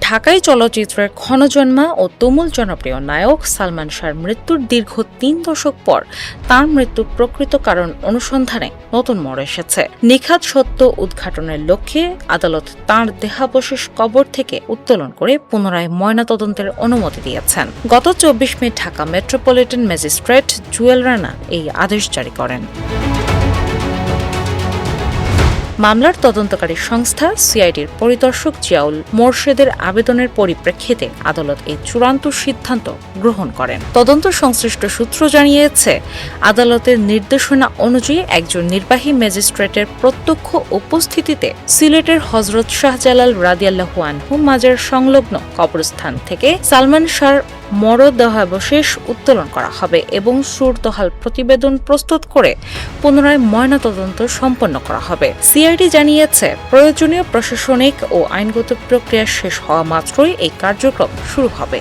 ঢাকাই চলচ্চিত্রের ক্ষণজন্মা ও তুমুল জনপ্রিয় নায়ক সালমান শাহর মৃত্যুর দীর্ঘ ৩ দশক পর তাঁর মৃত্যুর প্রকৃত কারণ অনুসন্ধানে নতুন মোড় এসেছে। নিখাত সত্য উদ্ঘাটনের লক্ষ্যে আদালত তাঁর দেহাবশেষ কবর থেকে উত্তোলন করে পুনরায় ময়নাতদন্তের অনুমতি দিয়েছেন। গত ২৪ মে ঢাকা মেট্রোপলিটন ম্যাজিস্ট্রেট জুয়েল রানা এই আদেশ জারি করেন। মামলার তদন্তকারী সংস্থা সিআইডির পরিদর্শক জিয়াউল মোরশেদের আবেদনের পরিপ্রেক্ষিতে আদালত এই চূড়ান্ত সিদ্ধান্ত গ্রহণ করেন। তদন্ত সংশ্লিষ্ট সূত্র জানিয়েছে, আদালতের নির্দেশনা অনুযায়ী একজন নির্বাহী ম্যাজিস্ট্রেটের প্রত্যক্ষ উপস্থিতিতে সিলেটের হযরত শাহজালাল রাদিয়াল্লাহু আনহু মাজার সংলগ্ন কবরস্থান থেকে সালমান শাহর মরদেহাবশেষ উত্তোলন করা হবে এবং সুরতহাল প্রতিবেদন প্রস্তুত করে পুনরায় ময়নাতদন্ত সম্পন্ন করা হবে। সিআইডি জানিয়েছে, প্রয়োজনীয় প্রশাসনিক ও আইনগত প্রক্রিয়া শেষ হওয়া মাত্রই এই কার্যক্রম শুরু হবে।